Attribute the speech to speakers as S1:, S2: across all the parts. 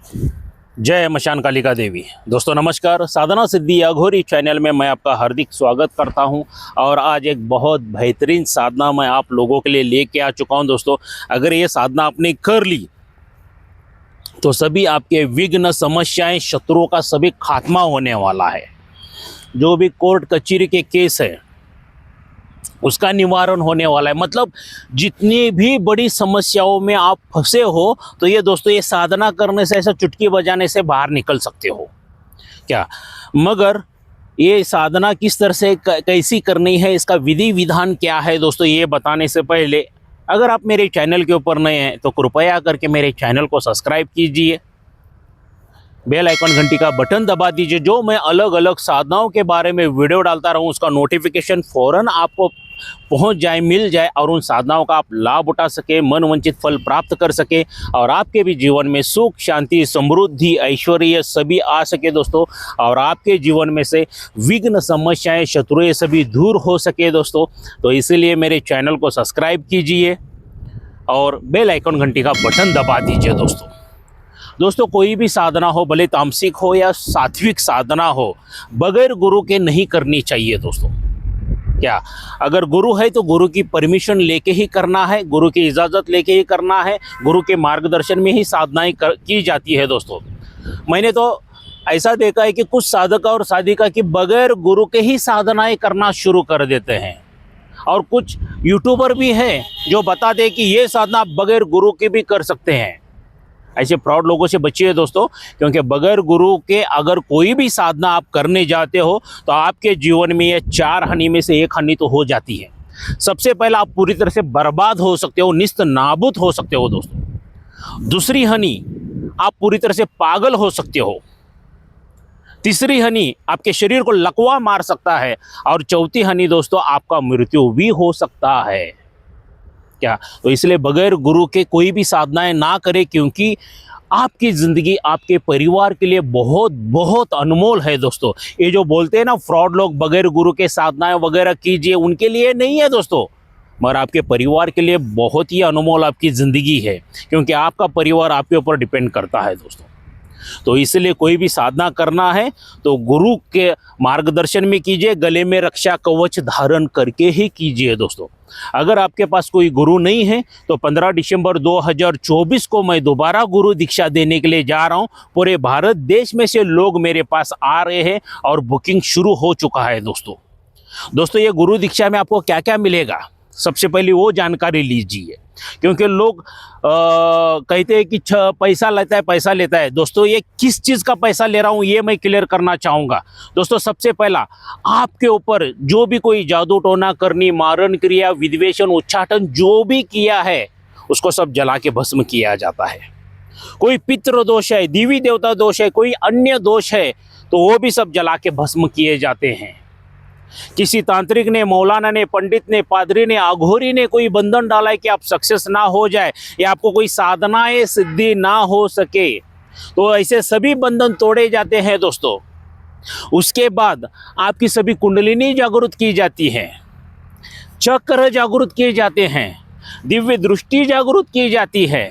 S1: जय मशान कालिका देवी। दोस्तों नमस्कार, साधना सिद्धि अघोरी चैनल में मैं आपका हार्दिक स्वागत करता हूं। और आज एक बहुत बेहतरीन साधना मैं आप लोगों के लिए लेके आ चुका हूं। दोस्तों अगर ये साधना आपने कर ली तो सभी आपके विघ्न, समस्याएं, शत्रुओं का सभी खात्मा होने वाला है। जो भी कोर्ट कचहरी के केस है उसका निवारण होने वाला है। मतलब जितनी भी बड़ी समस्याओं में आप फंसे हो तो ये दोस्तों ये साधना करने से, ऐसा चुटकी बजाने से बाहर निकल सकते हो क्या। मगर ये साधना किस तरह से कैसी करनी है, इसका विधि विधान क्या है दोस्तों, ये बताने से पहले अगर आप मेरे चैनल के ऊपर नए हैं तो कृपया करके मेरे चैनल को सब्सक्राइब कीजिए, बेल आइकन घंटी का बटन दबा दीजिए। जो मैं अलग अलग साधनाओं के बारे में वीडियो डालता रहूं उसका नोटिफिकेशन फौरन आपको पहुंच जाए, मिल जाए, और उन साधनाओं का आप लाभ उठा सके, मन वांछित फल प्राप्त कर सके, और आपके भी जीवन में सुख, शांति, समृद्धि, ऐश्वर्य सभी आ सके दोस्तों। और आपके जीवन में से विघ्न, समस्याएं, शत्रुएं सभी दूर हो सके दोस्तों। तो इसीलिए मेरे चैनल को सब्सक्राइब कीजिए और बेल आइकन घंटी का बटन दबा दीजिए दोस्तों कोई भी साधना हो, भले तामसिक हो या सात्विक साधना हो, बगैर गुरु के नहीं करनी चाहिए दोस्तों। क्या अगर गुरु है तो गुरु की परमिशन लेके ही करना है, गुरु की इजाज़त लेके ही करना है, गुरु के मार्गदर्शन में ही साधनाएं की जाती है दोस्तों। मैंने तो ऐसा देखा है कि कुछ साधक और साधिका की बगैर गुरु के ही साधनाएं करना शुरू कर देते हैं। और कुछ यूट्यूबर भी हैं जो बता दे कि ये साधना आप बगैर गुरु के भी कर सकते हैं। ऐसे फ्रॉड लोगों से बचिए दोस्तों, क्योंकि बगैर गुरु के अगर कोई भी साधना आप करने जाते हो तो आपके जीवन में ये 4 हानि में से 1 हानि तो हो जाती है। सबसे पहला, आप पूरी तरह से बर्बाद हो सकते हो, निस्त नाबूद हो सकते हो दोस्तों। दूसरी हानि, आप पूरी तरह से पागल हो सकते हो। तीसरी हानि, आपके शरीर को लकवा मार सकता है। और चौथी हानि दोस्तों, आपका मृत्यु भी हो सकता है क्या। तो इसलिए बगैर गुरु के कोई भी साधनाएं ना करें, क्योंकि आपकी ज़िंदगी आपके परिवार के लिए बहुत बहुत अनमोल है दोस्तों। ये जो बोलते हैं ना फ्रॉड लोग, बगैर गुरु के साधनाएं वगैरह कीजिए, उनके लिए नहीं है दोस्तों, मगर आपके परिवार के लिए बहुत ही अनमोल आपकी ज़िंदगी है, क्योंकि आपका परिवार आपके ऊपर डिपेंड करता है दोस्तों। तो इसलिए कोई भी साधना करना है तो गुरु के मार्गदर्शन में कीजिए, गले में रक्षा कवच धारण करके ही कीजिए दोस्तों। अगर आपके पास कोई गुरु नहीं है तो 15 दिसंबर 2024 को मैं दोबारा गुरु दीक्षा देने के लिए जा रहा हूं। पूरे भारत देश में से लोग मेरे पास आ रहे हैं और बुकिंग शुरू हो चुका है दोस्तों ये गुरु दीक्षा में आपको क्या क्या मिलेगा, सबसे पहले वो जानकारी लीजिए। क्योंकि लोग कहते हैं कि पैसा लेता है दोस्तों, ये किस चीज़ का पैसा ले रहा हूँ ये मैं क्लियर करना चाहूँगा दोस्तों। सबसे पहला, आपके ऊपर जो भी कोई जादू टोना करनी, मारण क्रिया, विद्वेषण, उच्चाटन जो भी किया है उसको सब जला के भस्म किया जाता है। कोई पितृ दोष है, देवी देवता दोष है, कोई अन्य दोष है तो वो भी सब जला के भस्म किए जाते हैं। किसी तांत्रिक ने, मौलाना ने, पंडित ने, पादरी ने, अघोरी ने कोई बंधन डाला है कि आप सक्सेस ना हो जाए या आपको कोई साधनाएं सिद्धि ना हो सके, तो ऐसे सभी बंधन तोड़े जाते हैं दोस्तों। उसके बाद आपकी सभी कुंडलिनी जागृत की जाती है, चक्र जागृत किए जाते हैं, दिव्य दृष्टि जागृत की जाती है।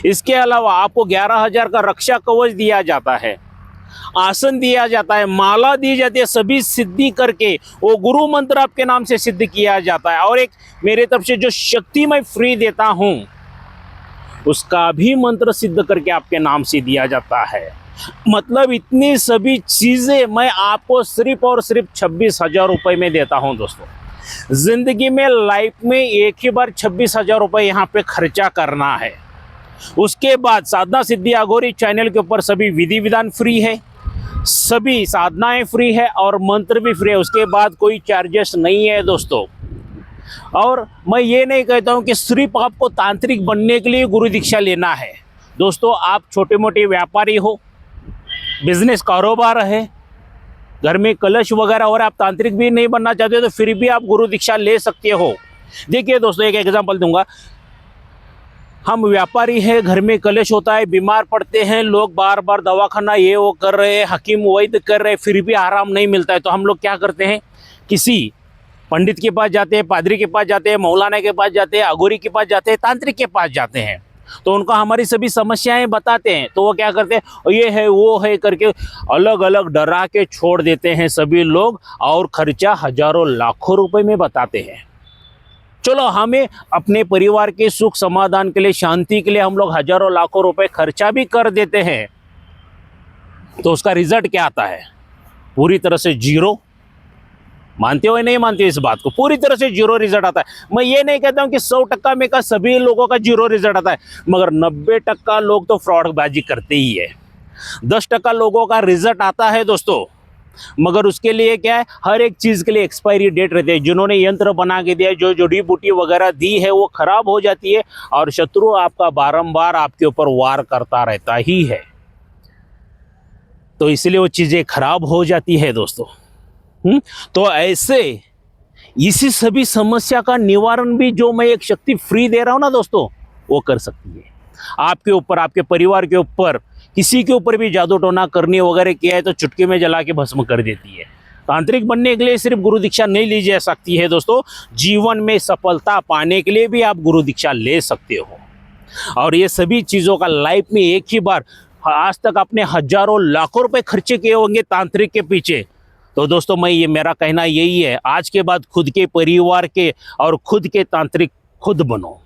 S1: इसके अलावा आपको 11,000 का रक्षा कवच दिया जाता है, आसन दिया जाता है, माला दी जाती है, सभी सिद्धि करके वो गुरु मंत्र आपके नाम से सिद्ध किया जाता है। और एक मेरे तरफ से जो शक्ति मैं फ्री देता हूं उसका भी मंत्र सिद्ध करके आपके नाम से दिया जाता है। मतलब इतनी सभी चीजें मैं आपको सिर्फ और सिर्फ 26,000 रुपए में देता हूं दोस्तों। जिंदगी में, लाइफ में एक ही बार 26,000 रुपए यहाँ पे खर्चा करना है। उसके बाद साधना सिद्धि अघोरी चैनल के ऊपर सभी विधि विधान फ्री है, सभी साधनाएं फ्री है और मंत्र भी फ्री है। उसके बाद कोई चार्जेस नहीं है दोस्तों। और मैं ये नहीं कहता हूं कि सिर्फ आपको तांत्रिक बनने के लिए गुरु दीक्षा लेना है दोस्तों। आप छोटे मोटे व्यापारी हो, बिजनेस कारोबार है, घर में कलश वगैरह और आप तांत्रिक भी नहीं बनना चाहते तो फिर भी आप गुरु दीक्षा ले सकते हो। देखिए दोस्तों, एक एग्जाम्पल दूंगा। हम व्यापारी हैं, घर में कलेश होता है, बीमार पड़ते हैं, लोग बार बार दवाखाना ये वो कर रहे हैं, हकीम वैद्य कर रहे हैं, फिर भी आराम नहीं मिलता है, तो हम लोग क्या करते हैं, किसी पंडित के पास जाते हैं, पादरी के पास जाते हैं, मौलाना के पास जाते हैं, अघोरी के पास जाते हैं, तांत्रिक के पास जाते हैं। तो उनको हमारी सभी समस्याएं बताते हैं, तो वो क्या करते हैं, ये है वो है करके अलग अलग डरा के छोड़ देते हैं सभी लोग, और खर्चा हजारों लाखों रुपए में बताते हैं। चलो, हमें अपने परिवार के सुख समाधान के लिए, शांति के लिए हम लोग हजारों लाखों रुपए खर्चा भी कर देते हैं, तो उसका रिजल्ट क्या आता है? पूरी तरह से जीरो। मानते हो या नहीं मानते हो इस बात को? पूरी तरह से जीरो रिजल्ट आता है। मैं ये नहीं कहता हूं कि 100% में का सभी लोगों का जीरो रिजल्ट आता है, मगर 90% लोग तो फ्रॉडबाजी करते ही है। 10% लोगों का रिजल्ट आता है दोस्तों, मगर उसके लिए क्या है, हर एक चीज़ के लिए एक्सपायरी डेट रहती है। जिन्होंने यंत्र बना के दिया, जो जड़ी बूटी वगैरह दी है, वो खराब हो जाती है, और शत्रु आपका बारंबार आपके ऊपर वार करता रहता ही है, तो इसलिए वो चीज़ें खराब हो जाती है दोस्तों। तो ऐसे इसी सभी समस्या का निवारण भी जो मैं एक शक्ति फ्री दे रहा हूं ना दोस्तों, वो कर सकती है। आपके ऊपर, आपके परिवार के ऊपर, किसी के ऊपर भी जादू टोना करनी वगैरह किया है तो चुटकी में जला के भस्म कर देती है। तांत्रिक बनने के लिए सिर्फ गुरु दीक्षा नहीं ली जा सकती है दोस्तों, जीवन में सफलता पाने के लिए भी आप गुरु दीक्षा ले सकते हो। और ये सभी चीज़ों का लाइफ में एक ही बार, आज तक आपने हजारों लाखों रुपए खर्चे किए होंगे तांत्रिक के पीछे, तो दोस्तों मेरा कहना यही है, आज के बाद खुद के परिवार के और खुद के तांत्रिक खुद बनो।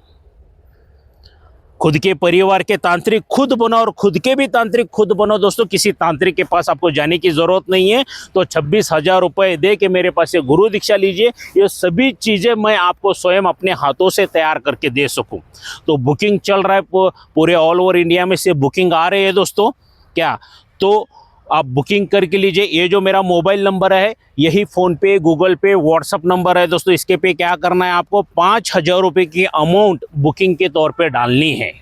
S1: खुद के परिवार के तांत्रिक खुद बनो और खुद के भी तांत्रिक खुद बनो दोस्तों। किसी तांत्रिक के पास आपको जाने की ज़रूरत नहीं है। तो 26,000 रुपये दे के मेरे पास से गुरु दीक्षा लीजिए, ये सभी चीज़ें मैं आपको स्वयं अपने हाथों से तैयार करके दे सकूं। तो बुकिंग चल रहा है, पूरे ऑल ओवर इंडिया में से बुकिंग आ रही है दोस्तों। क्या तो आप बुकिंग करके लीजिए। ये जो मेरा मोबाइल नंबर है, यही फ़ोनपे, गूगल पे, व्हाट्सअप नंबर है दोस्तों। इसके पे क्या करना है, आपको 5,000 रुपये की अमाउंट बुकिंग के तौर पे डालनी है,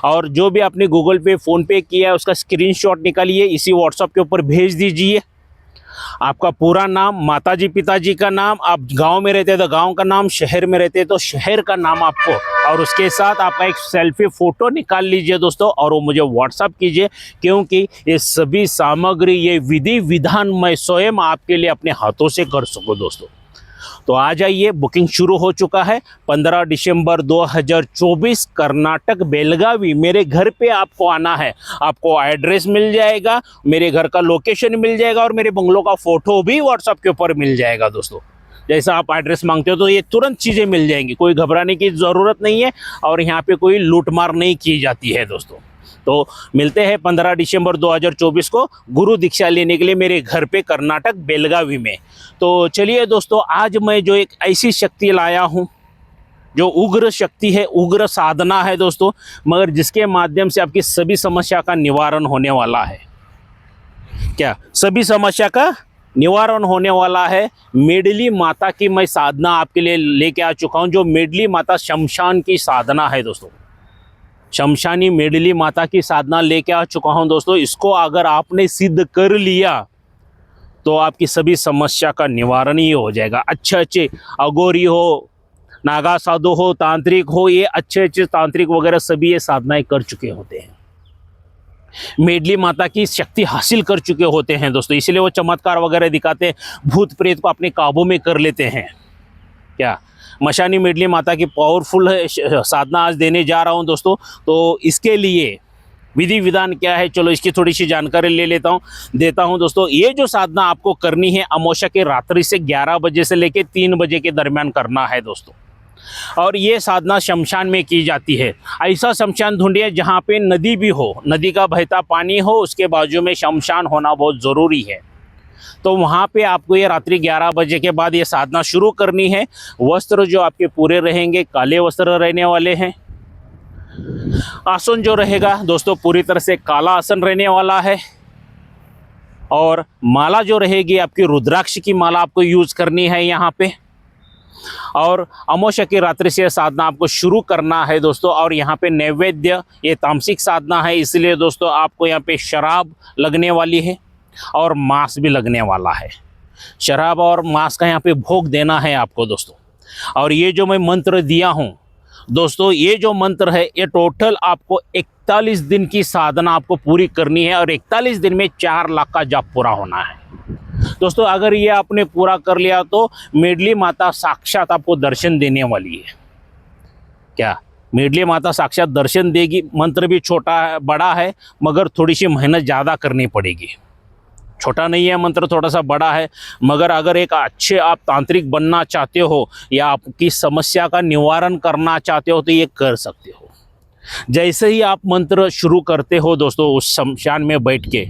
S1: और जो भी आपने गूगल पे, फ़ोनपे किया है उसका स्क्रीनशॉट निकालिए, इसी व्हाट्सअप के ऊपर भेज दीजिए। आपका पूरा नाम, माताजी पिताजी का नाम, आप गांव में रहते हैं तो गांव का नाम, शहर में रहते हैं तो शहर का नाम आपको, और उसके साथ आपका एक सेल्फी फ़ोटो निकाल लीजिए दोस्तों, और वो मुझे व्हाट्सअप कीजिए, क्योंकि ये सभी सामग्री, ये विधि विधान मैं स्वयं आपके लिए अपने हाथों से कर सकूँ दोस्तों। तो आ जाइए, बुकिंग शुरू हो चुका है। 15 दिसंबर 2024 कर्नाटक बेलगावी, मेरे घर पे आपको आना है। आपको एड्रेस मिल जाएगा, मेरे घर का लोकेशन मिल जाएगा, और मेरे बंगलों का फ़ोटो भी व्हाट्सएप के ऊपर मिल जाएगा दोस्तों। जैसा आप एड्रेस मांगते हो तो ये तुरंत चीज़ें मिल जाएंगी, कोई घबराने की ज़रूरत नहीं है, और यहाँ पे कोई लूटमार नहीं की जाती है दोस्तों। तो मिलते हैं 15 दिसंबर 2024 को गुरु दीक्षा लेने के लिए मेरे घर पे कर्नाटक बेलगावी में। तो चलिए दोस्तों, आज मैं जो एक ऐसी शक्ति लाया हूँ जो उग्र शक्ति है, उग्र साधना है दोस्तों, मगर जिसके माध्यम से आपकी सभी समस्या का निवारण होने वाला है। क्या सभी समस्या का निवारण होने वाला है। मेडली माता की मैं साधना आपके लिए लेके आ चुका हूँ, जो मेडली माता शमशान की साधना है दोस्तों। शमशानी मेडली माता की साधना लेके आ चुका हूं दोस्तों। इसको अगर आपने सिद्ध कर लिया तो आपकी सभी समस्या का निवारण ही हो जाएगा। अच्छे अघोरी हो, नागा साधु हो, तांत्रिक हो, ये अच्छे तांत्रिक वगैरह सभी ये साधनाएं कर चुके होते हैं, मेडली माता की शक्ति हासिल कर चुके होते हैं दोस्तों। इसलिए वो चमत्कार वगैरह दिखाते हैं, भूत प्रेत को अपने काबू में कर लेते हैं। क्या मशानी मेडली माता की पावरफुल साधना आज देने जा रहा हूं दोस्तों। तो इसके लिए विधि विधान क्या है, चलो इसकी थोड़ी सी जानकारी ले देता हूं दोस्तों। ये जो साधना आपको करनी है, अमावस्या की रात्रि से 11 बजे से लेकर 3 बजे के दरमियान करना है दोस्तों। और ये साधना शमशान में की जाती है। ऐसा शमशान ढूंढिए जहाँ पे नदी भी हो, नदी का बहता पानी हो, उसके बाजू में शमशान होना बहुत ज़रूरी है। तो वहाँ पे आपको ये रात्रि 11 बजे के बाद ये साधना शुरू करनी है। वस्त्र जो आपके पूरे रहेंगे, काले वस्त्र रहने वाले हैं। आसन जो रहेगा दोस्तों पूरी तरह से काला आसन रहने वाला है। और माला जो रहेगी आपकी रुद्राक्ष की माला आपको यूज़ करनी है यहाँ पे। और अमावस्या की रात्रि से साधना आपको शुरू करना है दोस्तों। और यहाँ पे नैवेद्य, ये तामसिक साधना है, इसलिए दोस्तों आपको यहाँ पे शराब लगने वाली है और मांस भी लगने वाला है। शराब और मांस का यहाँ पे भोग देना है आपको दोस्तों। और ये जो मैं मंत्र दिया हूँ दोस्तों, ये जो मंत्र है ये टोटल आपको 41 दिन की साधना आपको पूरी करनी है। और 41 दिन में 4 लाख का जाप पूरा होना है दोस्तों। अगर ये आपने पूरा कर लिया तो मेडली माता साक्षात आपको दर्शन देने वाली है। क्या मेडली माता साक्षात दर्शन देगी। मंत्र भी छोटा है, बड़ा है, मगर थोड़ी सी मेहनत ज़्यादा करनी पड़ेगी। छोटा नहीं है मंत्र, थोड़ा सा बड़ा है, मगर अगर एक अच्छे आप तांत्रिक बनना चाहते हो या आपकी समस्या का निवारण करना चाहते हो तो ये कर सकते हो। जैसे ही आप मंत्र शुरू करते हो दोस्तों, उस शमशान में बैठ के,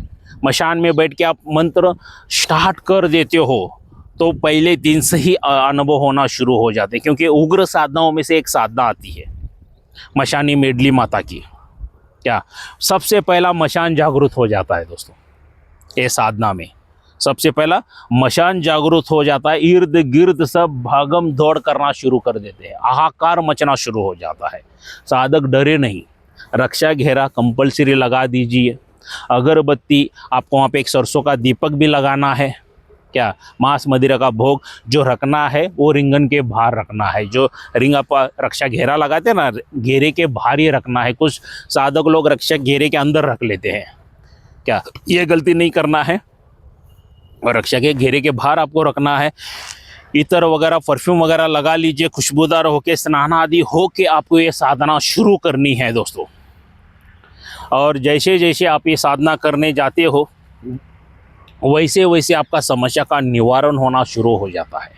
S1: मशान में बैठ के आप मंत्र स्टार्ट कर देते हो तो पहले दिन से ही अनुभव होना शुरू हो जाते हैं, क्योंकि उग्र साधनाओं में से एक साधना आती है मशानी मेडली माता की। क्या सबसे पहला मशान जागृत हो जाता है दोस्तों। ये साधना में सबसे पहला मशान जागृत हो जाता है, इर्द गिर्द सब भागम दौड़ करना शुरू कर देते हैं, हाहाकार मचना शुरू हो जाता है। साधक डरे नहीं, रक्षा घेरा कंपलसरी लगा दीजिए, अगरबत्ती, आपको वहाँ पे एक सरसों का दीपक भी लगाना है। क्या मांस मदिरा का भोग जो रखना है वो रिंगन के बाहर रखना है। जो रिंग आप रक्षा घेरा लगाते हैं ना, घेरे के बाहर ही रखना है। कुछ साधक लोग रक्षा घेरे के अंदर रख लेते हैं, क्या ये गलती नहीं करना है। और रक्षा के घेरे के बाहर आपको रखना है। इतर वगैरह परफ्यूम वगैरह लगा लीजिए, खुशबूदार होके स्नान आदि होके आपको ये साधना शुरू करनी है दोस्तों। और जैसे जैसे आप ये साधना करने जाते हो वैसे वैसे आपका समस्या का निवारण होना शुरू हो जाता है।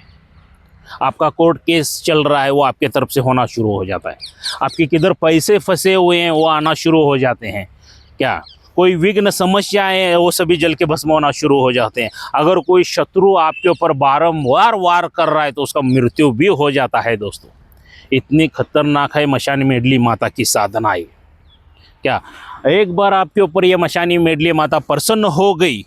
S1: आपका कोर्ट केस चल रहा है वो आपके तरफ से होना शुरू हो जाता है। आपके किधर पैसे फंसे हुए हैं वो आना शुरू हो जाते हैं। क्या कोई विघ्न समस्याएं हैं वो सभी जल के भस्म होना शुरू हो जाते हैं। अगर कोई शत्रु आपके ऊपर बारंबार वार कर रहा है तो उसका मृत्यु भी हो जाता है दोस्तों। इतनी खतरनाक है मशानी मेडली माता की साधना है। क्या एक बार आपके ऊपर ये मशानी मेडली माता प्रसन्न हो गई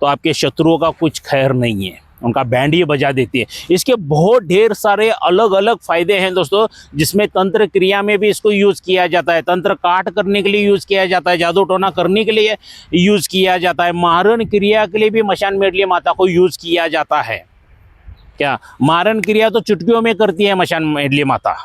S1: तो आपके शत्रुओं का कुछ खैर नहीं है, उनका बैंड ही बजा देती है। इसके बहुत ढेर सारे अलग अलग फायदे हैं दोस्तों, जिसमें तंत्र क्रिया में भी इसको यूज़ किया जाता है। तंत्र काट करने के लिए यूज़ किया जाता है, जादू टोना करने के लिए यूज़ किया जाता है, मारण क्रिया के लिए भी मशान मेडली माता को यूज़ किया जाता है। क्या मारण क्रिया तो चुटकियों में करती है मशान मेडली माता,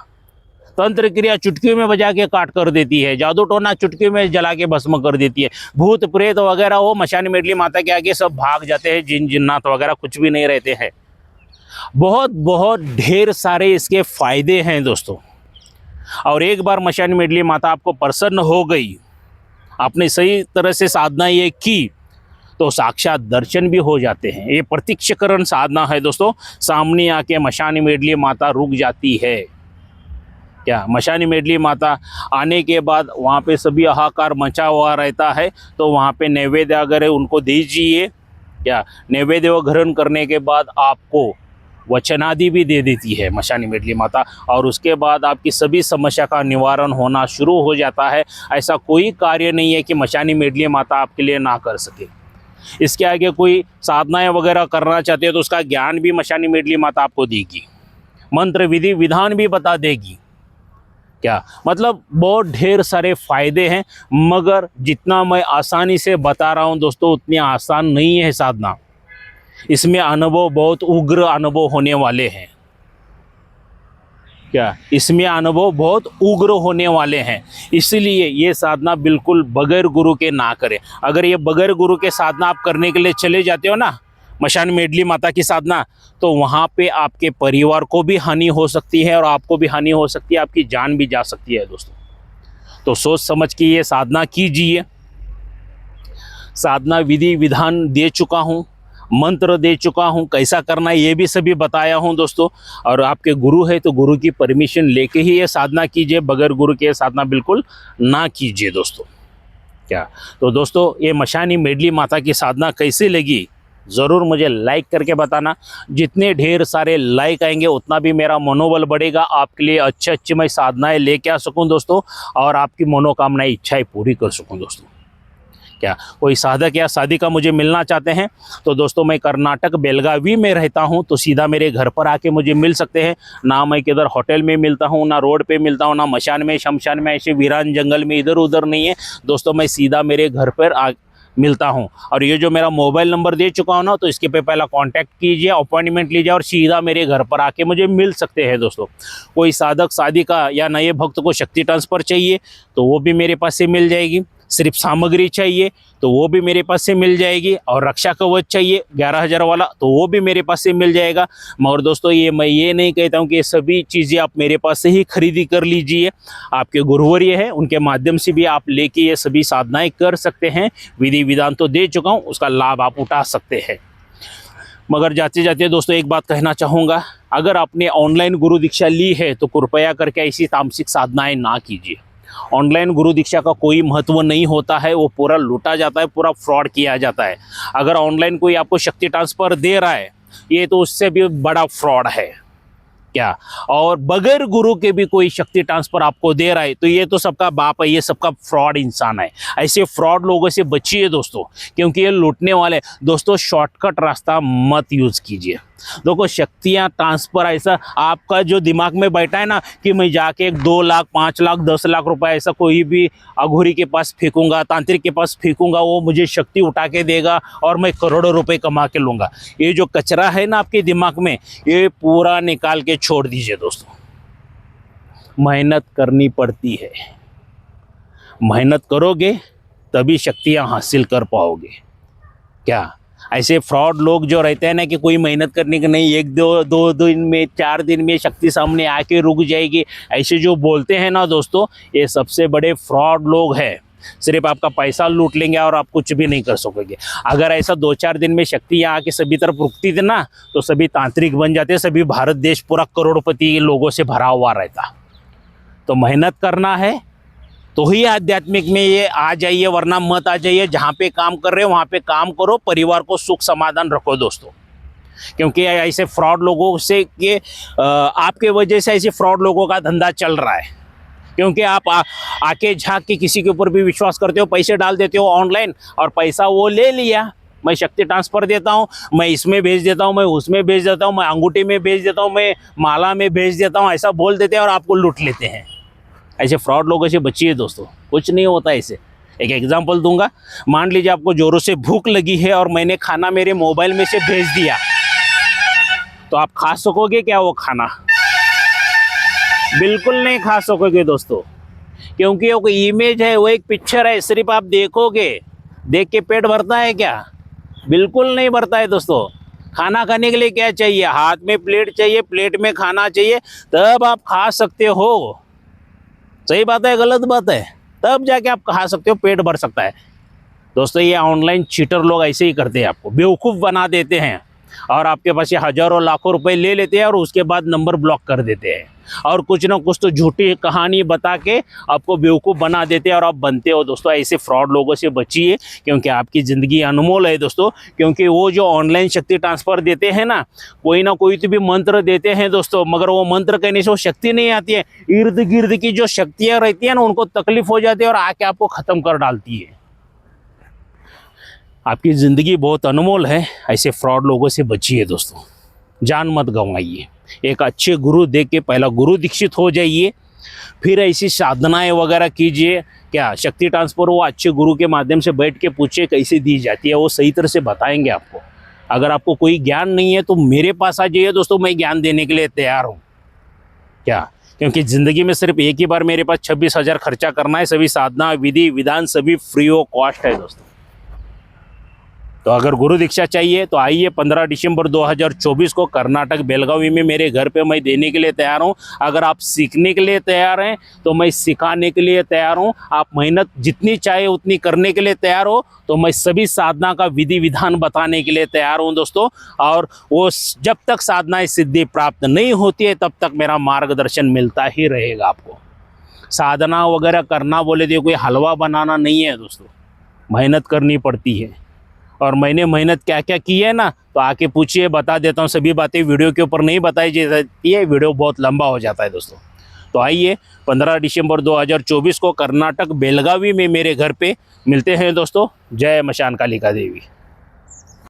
S1: तंत्र क्रिया चुटकियों में बजा के काट कर देती है, जादू टोना चुटकियों में जला के भस्म कर देती है। भूत प्रेत वगैरह वो मशानी मेडली माता के आगे सब भाग जाते हैं, जिन जिन्नात वगैरह कुछ भी नहीं रहते हैं। बहुत बहुत ढेर सारे इसके फायदे हैं दोस्तों। और एक बार मशानी मेडली माता आपको प्रसन्न हो गई, आपने सही तरह से साधना ये की तो साक्षात दर्शन भी हो जाते हैं। ये प्रत्यक्षकरण साधना है दोस्तों। सामने आके मशानी मेडली माता रुक जाती है। क्या मशानी मेडली माता आने के बाद वहाँ पे सभी हाहाकार मचा हुआ रहता है, तो वहाँ पे नैवेद्य अगर है उनको दीजिए। क्या नैवेद्य ग्रहण करने के बाद आपको वचनादि भी दे देती है मशानी मेडली माता, और उसके बाद आपकी सभी समस्या का निवारण होना शुरू हो जाता है। ऐसा कोई कार्य नहीं है कि मशानी मेडली माता आपके लिए ना कर सके। इसके आगे कोई साधनाएं वगैरह करना चाहते हो तो उसका ज्ञान भी मशानी मेडली माता आपको देगी, मंत्र विधि विधान भी बता देगी। क्या मतलब बहुत ढेर सारे फायदे हैं, मगर जितना मैं आसानी से बता रहा हूं दोस्तों उतनी आसान नहीं है साधना। इसमें अनुभव बहुत उग्र अनुभव होने वाले हैं। क्या इसमें अनुभव बहुत उग्र होने वाले हैं, इसलिए ये साधना बिल्कुल बगैर गुरु के ना करें। अगर ये बगैर गुरु के साधना आप करने के लिए चले जाते हो ना, मशान मेडली माता की साधना, तो वहाँ पे आपके परिवार को भी हानि हो सकती है और आपको भी हानि हो सकती है, आपकी जान भी जा सकती है दोस्तों। तो सोच समझ के ये साधना कीजिए। साधना विधि विधान दे चुका हूँ, मंत्र दे चुका हूँ, कैसा करना है ये भी सभी बताया हूँ दोस्तों। और आपके गुरु है तो गुरु की परमिशन लेके ही ये साधना कीजिए, बगैर गुरु के साधना बिल्कुल ना कीजिए दोस्तों। क्या तो दोस्तों ये मशानी मेडली माता की साधना कैसी लगी ज़रूर मुझे लाइक करके बताना। जितने ढेर सारे लाइक आएंगे उतना भी मेरा मनोबल बढ़ेगा, आपके लिए अच्छी अच्छी मैं साधनाएं लेके आ सकूं दोस्तों, और आपकी मनोकामनाएं इच्छाएं पूरी कर सकूं दोस्तों। क्या कोई साधक या साधिका मुझे मिलना चाहते हैं तो दोस्तों मैं कर्नाटक बेलगावी में रहता हूं, तो सीधा मेरे घर पर आके मुझे मिल सकते हैं। ना मैं किधर होटल में मिलता हूं, ना रोड पे मिलता हूं, ना मशान में शमशान में ऐसे वीरान जंगल में इधर उधर नहीं है दोस्तों। मैं सीधा मेरे घर पर मिलता हूं। और ये जो मेरा मोबाइल नंबर दे चुका हूं ना, तो इसके पे पहला कांटेक्ट कीजिए, अपॉइंटमेंट लीजिए और सीधा मेरे घर पर आके मुझे मिल सकते हैं दोस्तों। कोई साधक साधिका या नए भक्त को शक्ति ट्रांसफ़र चाहिए तो वो भी मेरे पास से मिल जाएगी। सिर्फ सामग्री चाहिए तो वो भी मेरे पास से मिल जाएगी, और रक्षा कवच चाहिए 11,000 वाला तो वो भी मेरे पास से मिल जाएगा। मगर दोस्तों ये मैं ये नहीं कहता हूँ कि ये सभी चीज़ें आप मेरे पास से ही खरीदी कर लीजिए। आपके गुरुवर्य है, उनके माध्यम से भी आप लेके ये सभी साधनाएं कर सकते हैं। विधि विधान तो दे चुका हूँ, उसका लाभ आप उठा सकते हैं। मगर जाते जाते दोस्तों एक बात कहना चाहूँगा, अगर आपने ऑनलाइन गुरु दीक्षा ली है तो कृपया करके ऐसी तामसिक साधनाएं ना कीजिए। ऑनलाइन गुरु दीक्षा का कोई महत्व नहीं होता है, वो पूरा लूटा जाता है, पूरा फ्रॉड किया जाता है। अगर ऑनलाइन कोई आपको शक्ति ट्रांसफ़र दे रहा है, ये तो उससे भी बड़ा फ्रॉड है क्या। और बगैर गुरु के भी कोई शक्ति ट्रांसफ़र आपको दे रहा है तो ये तो सबका बाप है, ये सबका फ्रॉड इंसान है। ऐसे फ्रॉड लोगों से बचिए दोस्तों, क्योंकि ये लूटने वाले। दोस्तों शॉर्टकट रास्ता मत यूज़ कीजिए। देखो शक्तियाँ ट्रांसफ़र ऐसा आपका जो दिमाग में बैठा है ना कि मैं जाके 2 लाख 5 लाख 10 लाख रुपए ऐसा कोई भी अघोरी के पास फेंकूंगा, तांत्रिक के पास फेंकूंगा, वो मुझे शक्ति उठा के देगा और मैं करोड़ों रुपए कमा के लूँगा। ये जो कचरा है ना आपके दिमाग में, ये पूरा निकाल के छोड़ दीजिए दोस्तों। मेहनत करनी पड़ती है, मेहनत करोगे तभी शक्तियाँ हासिल कर पाओगे क्या। ऐसे फ्रॉड लोग जो रहते हैं ना कि कोई मेहनत करने की नहीं, 1-2 दिन में 4 दिन में शक्ति सामने आके रुक जाएगी, ऐसे जो बोलते हैं ना दोस्तों, ये सबसे बड़े फ्रॉड लोग हैं। सिर्फ आपका पैसा लूट लेंगे और आप कुछ भी नहीं कर सकोगे। अगर ऐसा 2-4 दिन में शक्ति यहाँ आके सभी तरफ रुकती थी ना तो सभी तांत्रिक बन जाते, सभी भारत देश पूरा करोड़पति लोगों से भरा हुआ रहता। तो मेहनत करना है तो ही आध्यात्मिक में ये आ जाइए, वरना मत आ जाइए। जहाँ पे काम कर रहे हो वहाँ पे काम करो, परिवार को सुख समाधान रखो दोस्तों। क्योंकि ऐसे फ्रॉड लोगों से के आपके वजह से ऐसे फ्रॉड लोगों का धंधा चल रहा है। क्योंकि आप आके झाँक के किसी के ऊपर भी विश्वास करते हो, पैसे डाल देते हो ऑनलाइन और पैसा वो ले लिया। मैं शक्ति ट्रांसफ़र देता हूँ, मैं इसमें भेज देता हूँ, मैं उसमें भेज देता हूँ, मैं अंगूठी में भेज देता हूँ, मैं माला में भेज देता हूँ, ऐसा बोल देते हैं और आपको लूट लेते हैं। ऐसे फ्रॉड लोगों से बचिए दोस्तों, कुछ नहीं होता ऐसे। एक एग्जांपल दूंगा, मान लीजिए आपको जोरों से भूख लगी है और मैंने खाना मेरे मोबाइल में से भेज दिया, तो आप खा सकोगे क्या वो खाना? बिल्कुल नहीं खा सकोगे दोस्तों, क्योंकि वो इमेज है, वो एक पिक्चर है, सिर्फ आप देखोगे। देख के पेट भरता है क्या? बिल्कुल नहीं भरता है दोस्तों। खाना खाने के लिए क्या चाहिए? हाथ में प्लेट चाहिए, प्लेट में खाना चाहिए, तब आप खा सकते हो। सही बात है गलत बात है? तब जाके आप खा सकते हो, पेट भर सकता है दोस्तों। ये ऑनलाइन चीटर लोग ऐसे ही करते हैं, आपको बेवकूफ़ बना देते हैं और आपके पास ये हज़ारों लाखों रुपए ले लेते हैं और उसके बाद नंबर ब्लॉक कर देते हैं और कुछ ना कुछ तो झूठी कहानी बता के आपको बेवकूफ़ बना देते हैं और आप बनते हो दोस्तों। ऐसे फ्रॉड लोगों से बचिए, क्योंकि आपकी ज़िंदगी अनमोल है दोस्तों। क्योंकि वो जो ऑनलाइन शक्ति ट्रांसफ़र देते हैं ना, कोई ना कोई तो भी मंत्र देते हैं दोस्तों, मगर वो मंत्र कहने से वो शक्ति नहीं आती है। इर्द गिर्द की जो शक्तियाँ रहती हैं ना, उनको तकलीफ हो जाती है और आके आपको ख़त्म कर डालती है। आपकी ज़िंदगी बहुत अनमोल है, ऐसे फ्रॉड लोगों से बचिए दोस्तों, जान मत गंवाइए। एक अच्छे गुरु देख के पहला गुरु दीक्षित हो जाइए, फिर ऐसी साधनाएं वगैरह कीजिए। क्या शक्ति ट्रांसफ़र वो अच्छे गुरु के माध्यम से बैठ के पूछिए कैसे दी जाती है, वो सही तरह से बताएंगे आपको। अगर आपको कोई ज्ञान नहीं है तो मेरे पास आ जाइए दोस्तों, मैं ज्ञान देने के लिए तैयार हूँ क्या। क्योंकि ज़िंदगी में सिर्फ एक ही बार मेरे पास 26,000 खर्चा करना है, सभी साधना विधि विधान सभी फ्री ऑफ कॉस्ट है दोस्तों। तो अगर गुरु दीक्षा चाहिए तो आइए 15 दिसंबर 2024 को कर्नाटक बेलगावी में मेरे घर पे मैं देने के लिए तैयार हूँ। अगर आप सीखने के लिए तैयार हैं तो मैं सिखाने के लिए तैयार हूँ। आप मेहनत जितनी चाहे उतनी करने के लिए तैयार हो तो मैं सभी साधना का विधि विधान बताने के लिए तैयार हूँ दोस्तों। और वो जब तक साधनाएं सिद्धि प्राप्त नहीं होती है तब तक मेरा मार्गदर्शन मिलता ही रहेगा आपको। साधना वगैरह करना बोले तो कोई हलवा बनाना नहीं है दोस्तों, मेहनत करनी पड़ती है। और मैंने मेहनत क्या क्या की है ना, तो आके पूछिए, बता देता हूँ। सभी बातें वीडियो के ऊपर नहीं बताई जाती है, वीडियो बहुत लंबा हो जाता है दोस्तों। तो आइए 15 दिसंबर 2024 को कर्नाटक बेलगावी में मेरे घर पे मिलते हैं दोस्तों। जय मशान कालिका देवी।